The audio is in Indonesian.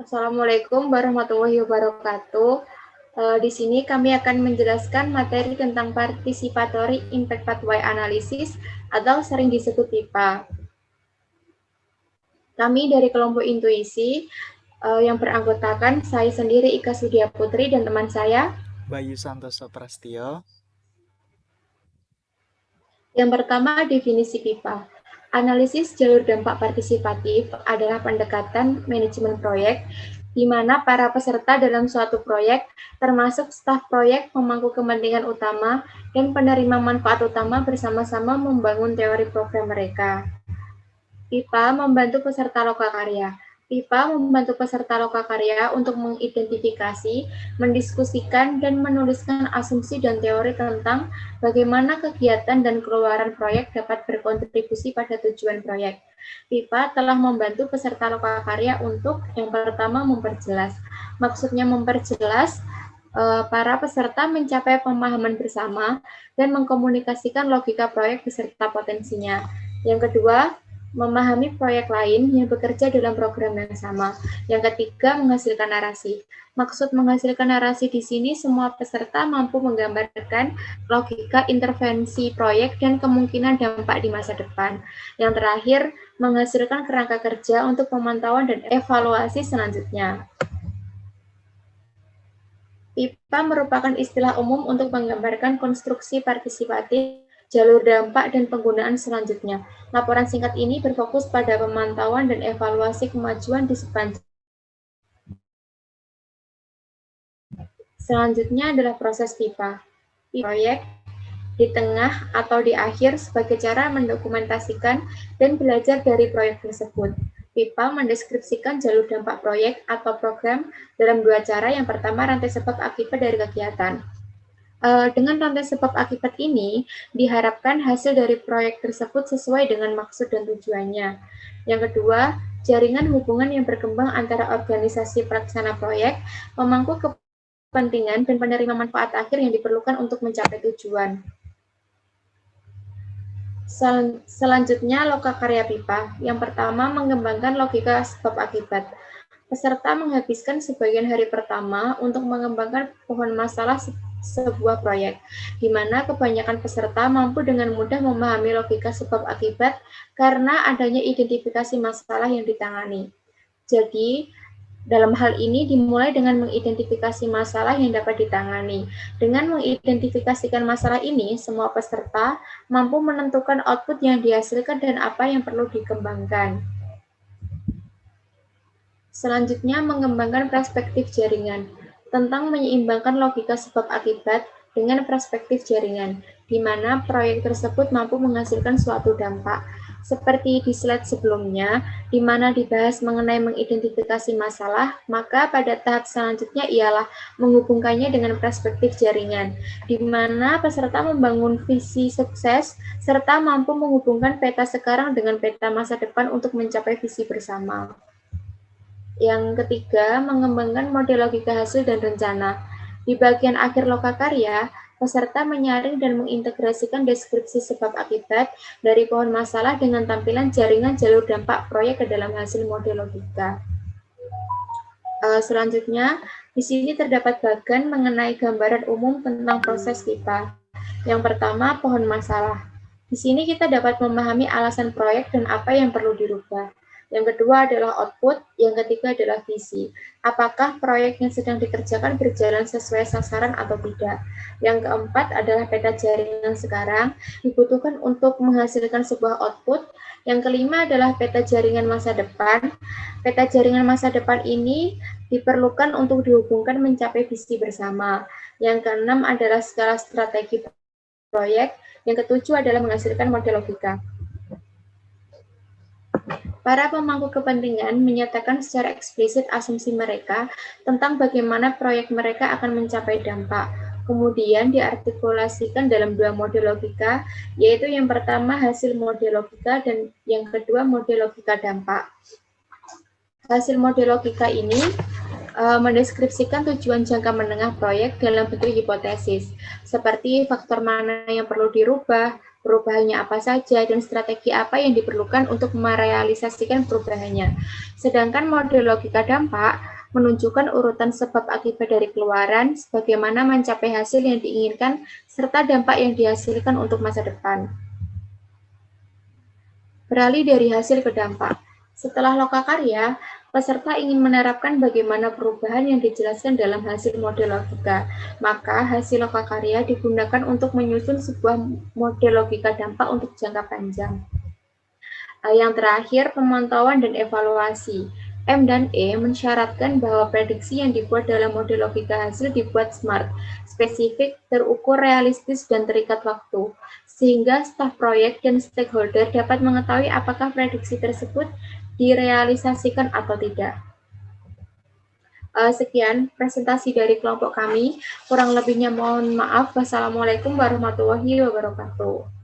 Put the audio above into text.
Assalamualaikum warahmatullahi wabarakatuh. Di sini kami akan menjelaskan materi tentang Participatory Impact Pathway Analysis atau sering disebut PIPA. Kami dari kelompok Intuisi yang beranggotakan saya sendiri Ika Sudia Putri dan teman saya Bayu Santoso Prastio. Yang pertama, definisi PIPA. Analisis jalur dampak partisipatif adalah pendekatan manajemen proyek di mana para peserta dalam suatu proyek, termasuk staf proyek, pemangku kepentingan utama, dan penerima manfaat utama bersama-sama membangun teori program mereka. PIPA membantu peserta lokakarya. PIPA membantu peserta lokakarya untuk mengidentifikasi, mendiskusikan, dan menuliskan asumsi dan teori tentang bagaimana kegiatan dan keluaran proyek dapat berkontribusi pada tujuan proyek. PIPA telah membantu peserta lokakarya untuk yang pertama memperjelas. Maksudnya memperjelas para peserta mencapai pemahaman bersama dan mengkomunikasikan logika proyek beserta potensinya. Yang kedua, memahami proyek lain yang bekerja dalam program yang sama. Yang ketiga, menghasilkan narasi. Maksud menghasilkan narasi di sini, semua peserta mampu menggambarkan logika intervensi proyek dan kemungkinan dampak di masa depan. Yang terakhir, menghasilkan kerangka kerja untuk pemantauan dan evaluasi selanjutnya. PIPA merupakan istilah umum untuk menggambarkan konstruksi partisipatif, jalur dampak, dan penggunaan selanjutnya. Laporan singkat ini berfokus pada pemantauan dan evaluasi kemajuan di sepanjang. Selanjutnya adalah proses PIPA. Proyek di tengah atau di akhir sebagai cara mendokumentasikan dan belajar dari proyek tersebut. PIPA mendeskripsikan jalur dampak proyek atau program dalam dua cara. Yang pertama, rantai sebab akibat dari kegiatan. Dengan rantai sebab akibat ini, diharapkan hasil dari proyek tersebut sesuai dengan maksud dan tujuannya. Yang kedua, jaringan hubungan yang berkembang antara organisasi pelaksana proyek, pemangku kepentingan, dan penerima manfaat akhir yang diperlukan untuk mencapai tujuan. Selanjutnya, lokakarya PIPA. Yang pertama, mengembangkan logika sebab akibat. Peserta menghabiskan sebagian hari pertama untuk mengembangkan pohon masalah sebuah proyek, di mana kebanyakan peserta mampu dengan mudah memahami logika sebab akibat karena adanya identifikasi masalah yang ditangani. Jadi, dalam hal ini dimulai dengan mengidentifikasi masalah yang dapat ditangani. Dengan mengidentifikasikan masalah ini, semua peserta mampu menentukan output yang dihasilkan dan apa yang perlu dikembangkan. Selanjutnya, mengembangkan perspektif jaringan. Tentang menyeimbangkan logika sebab akibat dengan perspektif jaringan, di mana proyek tersebut mampu menghasilkan suatu dampak. Seperti di slide sebelumnya, di mana dibahas mengenai mengidentifikasi masalah, maka pada tahap selanjutnya ialah menghubungkannya dengan perspektif jaringan, di mana peserta membangun visi sukses, serta mampu menghubungkan peta sekarang dengan peta masa depan untuk mencapai visi bersama. Yang ketiga, mengembangkan model logika hasil dan rencana. Di bagian akhir lokakarya, peserta menyaring dan mengintegrasikan deskripsi sebab akibat dari pohon masalah dengan tampilan jaringan jalur dampak proyek ke dalam hasil model logika. Selanjutnya, di sini terdapat bagian mengenai gambaran umum tentang proses PIPA. Yang pertama, pohon masalah. Di sini kita dapat memahami alasan proyek dan apa yang perlu dirubah. Yang kedua adalah output, yang ketiga adalah visi. Apakah proyek yang sedang dikerjakan berjalan sesuai sasaran atau tidak? Yang keempat adalah peta jaringan sekarang, dibutuhkan untuk menghasilkan sebuah output. Yang kelima adalah peta jaringan masa depan. Peta jaringan masa depan ini diperlukan untuk dihubungkan mencapai visi bersama. Yang keenam adalah skala strategi proyek. Yang ketujuh adalah menghasilkan model logika. Para pemangku kepentingan menyatakan secara eksplisit asumsi mereka tentang bagaimana proyek mereka akan mencapai dampak. Kemudian diartikulasikan dalam dua model logika, yaitu yang pertama hasil model logika dan yang kedua model logika dampak. Hasil model logika ini mendeskripsikan tujuan jangka menengah proyek dalam bentuk hipotesis, seperti faktor mana yang perlu dirubah, perubahannya apa saja, dan strategi apa yang diperlukan untuk merealisasikan perubahannya. Sedangkan model logika dampak menunjukkan urutan sebab akibat dari keluaran, sebagaimana mencapai hasil yang diinginkan, serta dampak yang dihasilkan untuk masa depan. Beralih dari hasil ke dampak. Setelah lokakarya, peserta ingin menerapkan bagaimana perubahan yang dijelaskan dalam hasil model logika. Maka, hasil lokakarya digunakan untuk menyusun sebuah model logika dampak untuk jangka panjang. Yang terakhir, pemantauan dan evaluasi. M dan E mensyaratkan bahwa prediksi yang dibuat dalam model logika hasil dibuat smart, spesifik, terukur, realistis, dan terikat waktu, sehingga staf proyek dan stakeholder dapat mengetahui apakah prediksi tersebut direalisasikan atau tidak. Sekian presentasi dari kelompok kami. Kurang lebihnya mohon maaf. Wassalamualaikum warahmatullahi wabarakatuh.